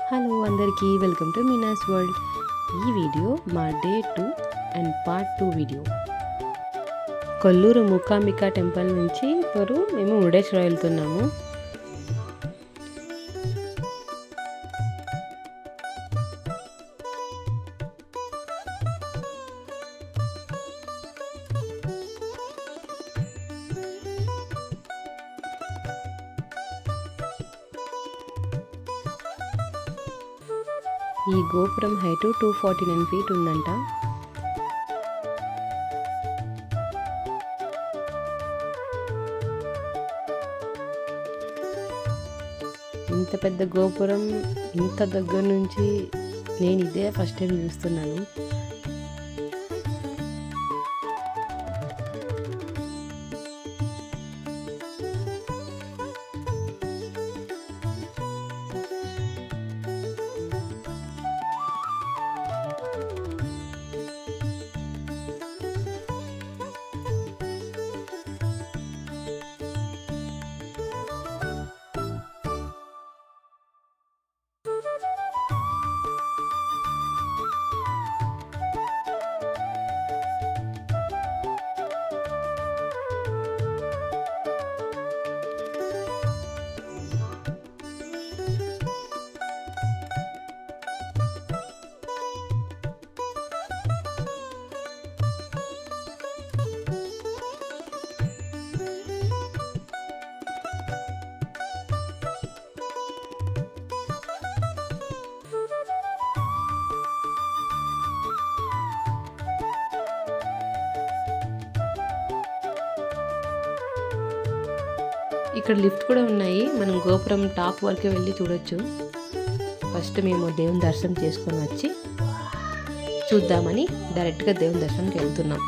Hello అందరికీ welcome to Meena's world. ఈ video మా day 2 and part 2 video. Kollur Mookambika temple నుంచి మేము మురుడేశ్వర వెళ్తున్నాము. ఈ గోపురం హైటు 249 ఫీట్ ఉందంట. ఇంత పెద్ద గోపురం ఇంత దగ్గర నుంచి నేను ఇదే ఫస్ట్ టైం చూస్తున్నాను. ఇక్కడ లిఫ్ట్ కూడా ఉన్నాయి. మనం గోపురం టాప్ వరకు వెళ్ళి చూడొచ్చు. ఫస్ట్ మేము దేవుని దర్శనం చేసుకొని వచ్చి చూద్దామని డైరెక్ట్గా దేవుని దర్శనంకి వెళ్తున్నాం.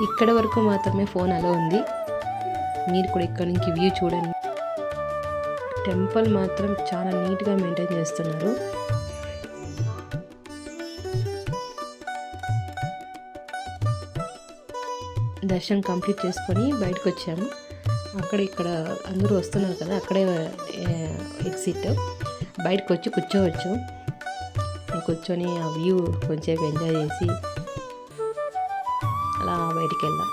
ఇక్కడ వరకు మాత్రమే ఫోన్ అలా ఉంది. మీరు కూడా ఇక్కడ నుంచి వ్యూ చూడండి. టెంపుల్ మాత్రం చాలా నీట్గా మెయింటైన్ చేస్తున్నారు. దర్శనం కంప్లీట్ చేసుకొని బయటకు వచ్చాము. ఇక్కడ అందరూ వస్తున్నారు కదా, అక్కడే ఎగ్జిట్. బయటకు వచ్చి కూర్చోవచ్చు. కూర్చొని ఆ వ్యూ కొంచెం ఎంజాయ్ చేసి అలా బయటికి వెళ్దాం.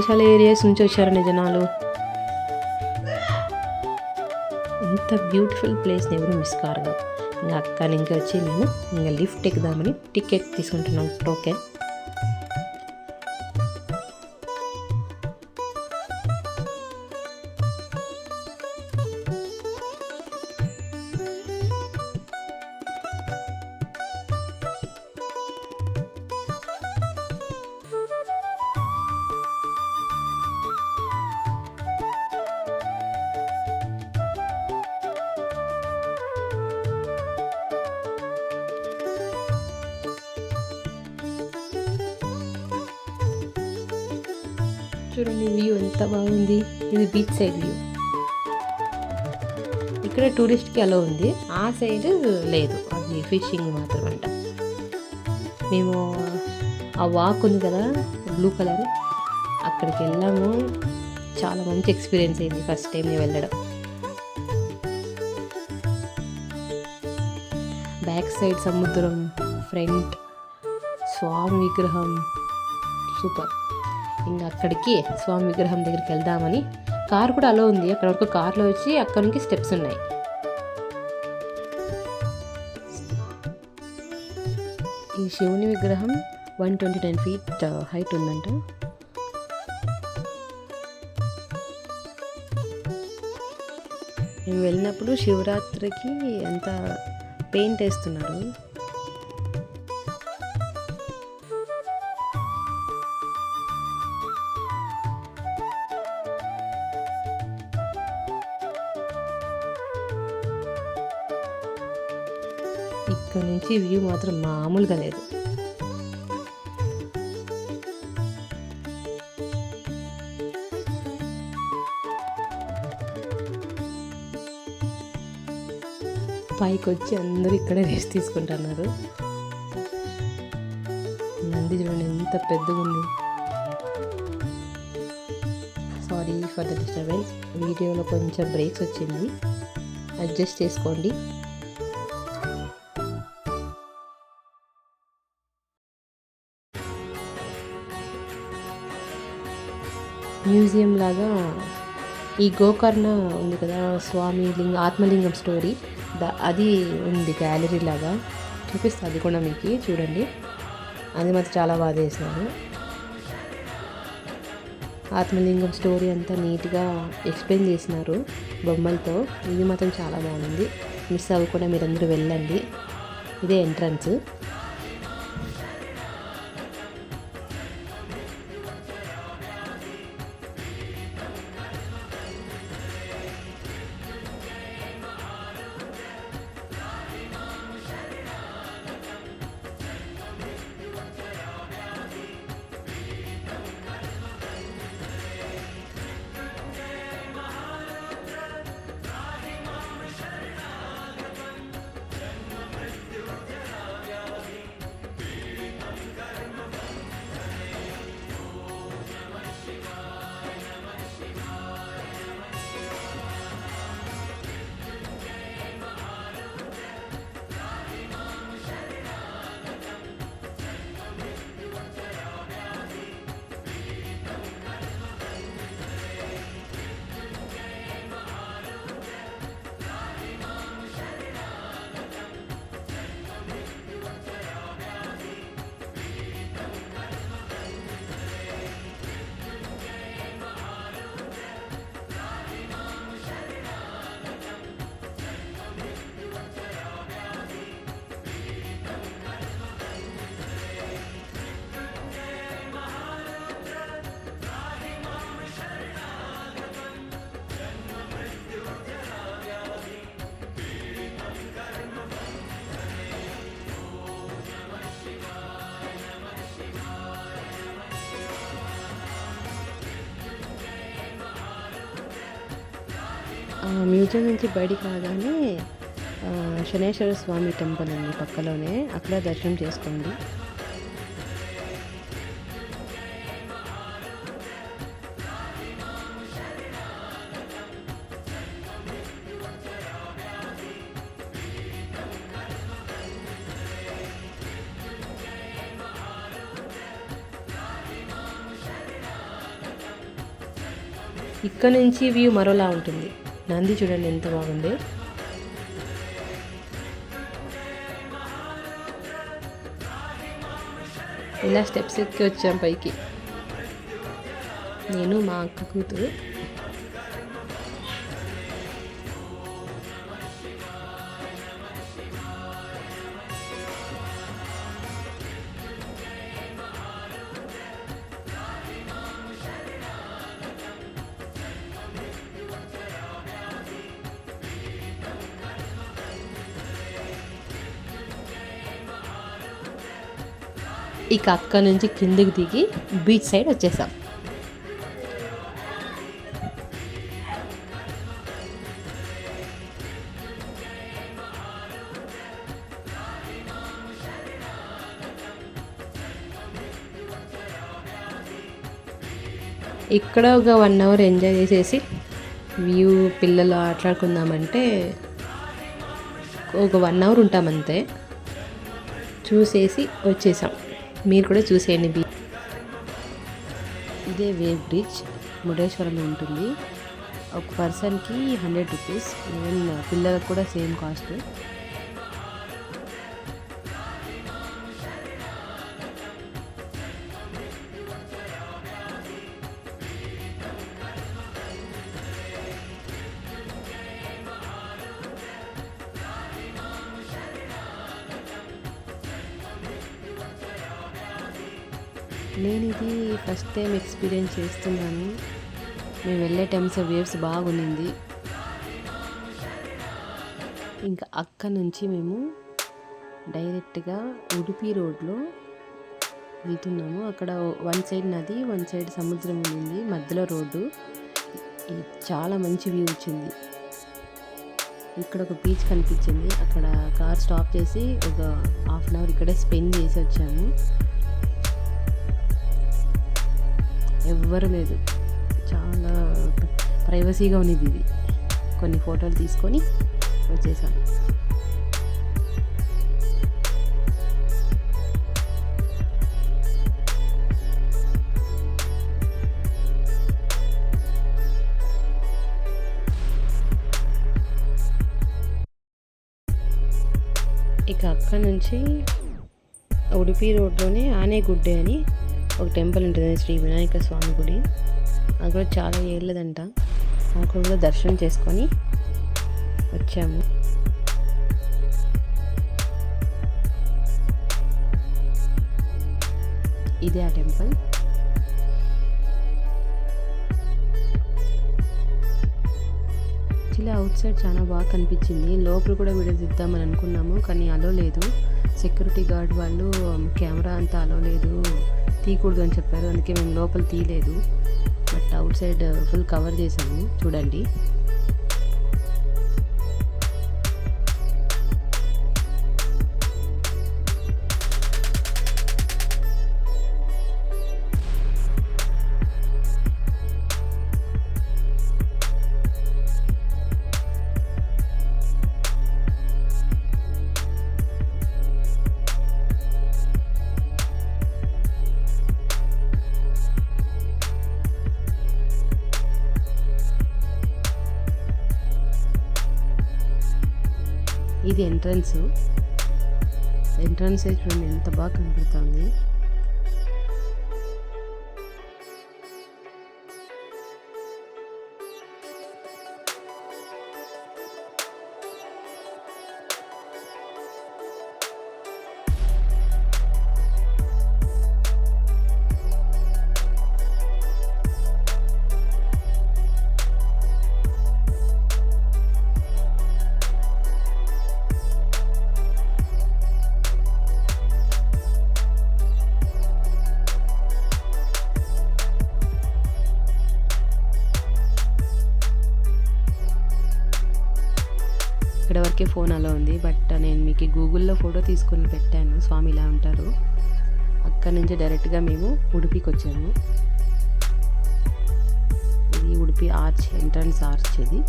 చాలా ఏరియాస్ నుంచి వచ్చారండి జనాలు. ఇంత బ్యూటిఫుల్ ప్లేస్ని ఎవరు మిస్ కారు. ఇంకా అక్కడి నుంచి వచ్చి మేము ఇంకా లిఫ్ట్ ఎక్కుదామని టికెట్ తీసుకుంటున్నాం, టోకెన్. చూడండి వ్యూ ఎంత బాగుంది. ఇది బీచ్ సైడ్ వ్యూ. ఇక్కడ టూరిస్ట్కి అలా ఉంది, ఆ సైడ్ లేదు, అది ఫిషింగ్ మాత్రం అంట. మేము ఆ వాక్ ఉంది కదా బ్లూ కలర్, అక్కడికి వెళ్ళాము. చాలా మంచి ఎక్స్పీరియన్స్ అయింది ఫస్ట్ టైం వెళ్ళడం. బ్యాక్ సైడ్ సముద్రం, ఫ్రంట్ స్వామి విగ్రహం, సూపర్. ఇంకా అక్కడికి స్వామి విగ్రహం దగ్గరికి వెళ్దామని. కార్ కూడా అలా ఉంది, అక్కడ వరకు కార్లో వచ్చి అక్కడ నుంచి స్టెప్స్ ఉన్నాయి. ఈ శివుని విగ్రహం 129 feet హైట్ ఉందంట. మేము వెళ్ళినప్పుడు శివరాత్రికి అంత పెయింట్ వేస్తున్నారు. ఇక్కడ నుంచి వ్యూ మాత్రం మామూలుగా లేదు. పైకి వచ్చి అందరూ ఇక్కడే రెస్ట్ తీసుకుంటున్నారు. నంది చూడండి ఎంత పెద్దగా ఉంది. సారీ ఫర్ ద డిస్టర్బెన్స్, వీడియోలో కొంచెం బ్రేక్స్ వచ్చింది, అడ్జస్ట్ చేసుకోండి. మ్యూజియం లాగా ఈ గోకర్ణ ఉంది కదా, స్వామి ఆత్మలింగం స్టోరీ, అది ఉంది గ్యాలరీ లాగా. చూపిస్తా అది కూడా మీకు, చూడండి. అది మాత్రం చాలా బాగా చేసినారు. ఆత్మలింగం స్టోరీ అంతా నీట్గా ఎక్స్ప్లెయిన్ చేసినారు బొమ్మలతో. ఇది మాత్రం చాలా బాగుంది. మిస్ అవ్వకుండా మీరందరూ వెళ్ళండి. ఇదే ఎంట్రన్స్. మ్యూజియం నుంచి బయటికి రాగానే శనేశ్వర స్వామి టెంపుల్ ఉంది పక్కలోనే, అక్కడ దర్శనం చేసుకోండి. ఇక్కడ నుంచి వ్యూ మరోలా ఉంటుంది. నంది చూడండి ఎంత బాగుంది. ఇలా స్టెప్స్ ఎక్కి వచ్చాం పైకి, నేను మా అక్క కూతురు. ఇక అక్క నుంచి కిందకి దిగి బీచ్ సైడ్ వచ్చేసాం. ఇక్కడ ఒక 1 hour ఎంజాయ్ చేసేసి వ్యూ పిల్లలు ఆటలాడుకుందామంటే ఒక 1 hour ఉంటామంతే. చూసేసి వచ్చేసాం. మీరు కూడా చూసేయండి. ఇదే వేవ్ బ్రిడ్జ్ ముడేశ్వరంలో ఉంటుంది. ఒక పర్సన్కి 100 రూపీస్. ఈవెన్ పిల్లలకు కూడా సేమ్ కాస్ట్. నేను ఇది ఫస్ట్ టైం ఎక్స్పీరియన్స్ చేస్తున్నాను. మేము వెళ్ళే టైమ్స్ వేవ్స్ బాగుండింది. ఇంకా అక్కడ నుంచి మేము డైరెక్ట్గా ఉడుపి రోడ్లో వెళ్తున్నాము. అక్కడ వన్ సైడ్ నది, వన్ సైడ్ సముద్రం ఉంది, మధ్యలో రోడ్డు. చాలా మంచి వ్యూ వచ్చింది. ఇక్కడ ఒక బీచ్ కనిపించింది. అక్కడ కార్ స్టాప్ చేసి ఒక హాఫ్ అన్ అవర్ ఇక్కడే స్పెండ్ చేసి వచ్చాము. ఎవ్వరు లేదు, చాలా ప్రైవసీగా ఉన్నది ఇది. కొన్ని ఫోటోలు తీసుకొని వచ్చేసాను. ఇక అక్కడ నుంచి ఉడిపి రోడ్లోనే ఆనేగుడ్డే అని ఒక టెంపుల్ ఉంటుంది, శ్రీ వినాయక స్వామి గుడి. అది కూడా చాలా ఏళ్ళదంట. అక్కడ కూడా దర్శనం చేసుకొని వచ్చాము. ఇదే ఆ టెంపుల్. యాక్చువల్లీ అవుట్ సైడ్ చాలా బాగా కనిపించింది. లోపల కూడా వీడియో తీద్దామని అనుకున్నాము, కానీ అలో లేదు. సెక్యూరిటీ గార్డ్ వాళ్ళు కెమెరా అంతా అలో లేదు, తీయకూడదు అని చెప్పారు. అందుకే మేము లోపల తీయలేదు. But out side full cover చేసాము, చూడండి. ఇది ఎంట్రన్స్ చూడండి ఎంత బాగా కనపడుతుంది. ఇక్కడ వరకే ఫోన్ అలా ఉంది. బట్ నేను మీకు గూగుల్లో ఫోటో తీసుకొని పెట్టాను, స్వామి ఇలా ఉంటారు. అక్కడి నుంచి డైరెక్ట్గా మేము ఉడిపికి వచ్చాము. ఇది ఉడిపి ఆర్చ్, ఎంట్రన్స్ ఆర్చ్ ఇది.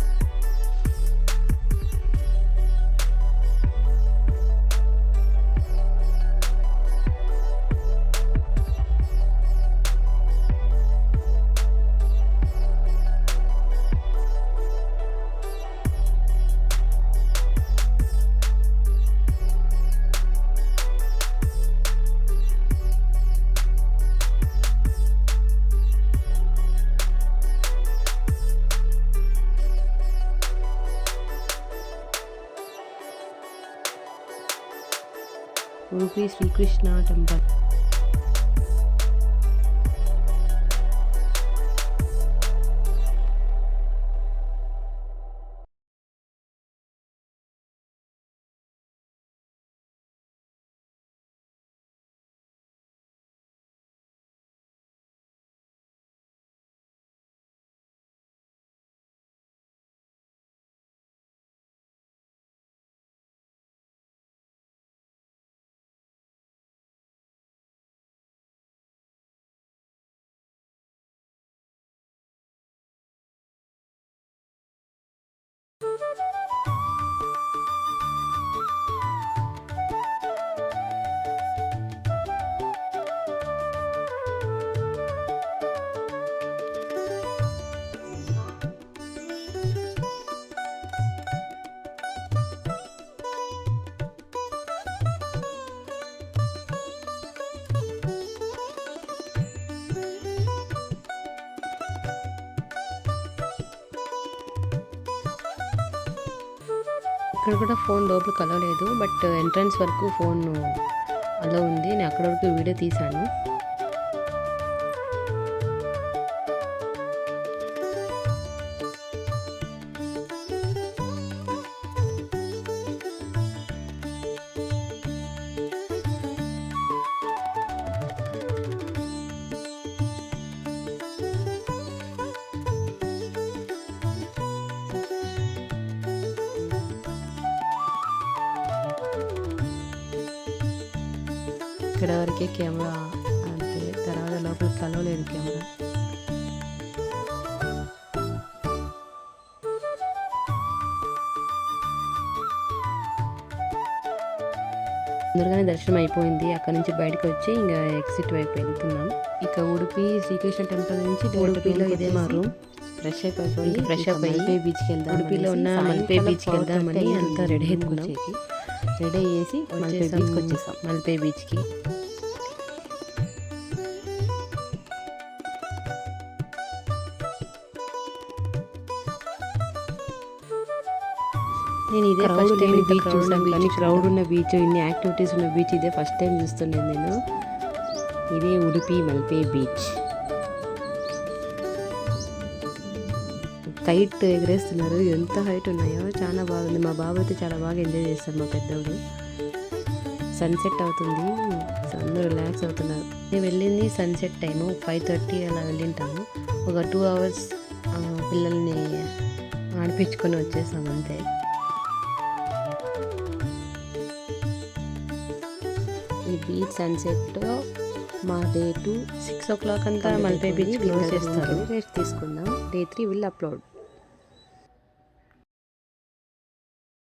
ఉడిపి శ్రీకృష్ణ టెంపుల్. ఇక్కడ కూడా ఫోన్ లోపలికి అలో లేదు, బట్ ఎంట్రన్స్ వరకు ఫోన్ అలో ఉంది. నేను అక్కడ వరకు వీడియో తీశాను. ఇక్కడ వరకే కెమెరా అంతే, తర్వాత లోపలికి కలవలేదు కెమెరా. తొందరగానే దర్శనం అయిపోయింది. అక్కడ నుంచి బయటకు వచ్చి ఇంకా ఎగ్జిట్ వైపు వెళ్తున్నాం. ఇక ఉడిపి శ్రీకృష్ణ టెంపుల్ నుంచి ఉడిపిలో ఇదే మా రూమ్. ఫ్రెష్ అప్ మల్పే బీచ్కి వెళ్దాం. ఉడిపిలో ఉన్న మల్పే బీచ్కి వెళ్దామని అంతా రెడీ అయ్యాం. రెడీ అయ్యేసి మల్పే బీచ్కి వచ్చేసాం. మల్పే బీచ్కి నేను ఇదే ఫస్ట్ టైం బీచ్ చూసాను, కానీ క్రౌడ్ ఉన్న బీచ్, ఇన్ని యాక్టివిటీస్ ఉన్న బీచ్ ఇదే ఫస్ట్ టైం చూస్తున్నాను నేను. ఇదే ఉడిపి మల్పే బీచ్. కైట్ ఎగరేస్తున్నారు, ఎంత హైట్ ఉన్నాయో, చాలా బాగుంది. మా బాబు అయితే చాలా బాగా ఎంజాయ్ చేస్తారు, మా పెద్దోడు. సన్సెట్ అవుతుంది, అందరూ రిలాక్స్ అవుతున్నారు. నేను వెళ్ళింది సన్సెట్ టైము 5:30 అలా వెళ్ళింటాము. ఒక 2 hours పిల్లల్ని ఆడిపించుకొని వచ్చేసాం అంతే. ఈ బీచ్ సన్సెట్తో మా డే 2 6 o'clock అంతా మల్పే బీచ్ క్లోజ్ చేస్తారు. రెస్ట్ తీసుకుందాం. Day 3 will upload.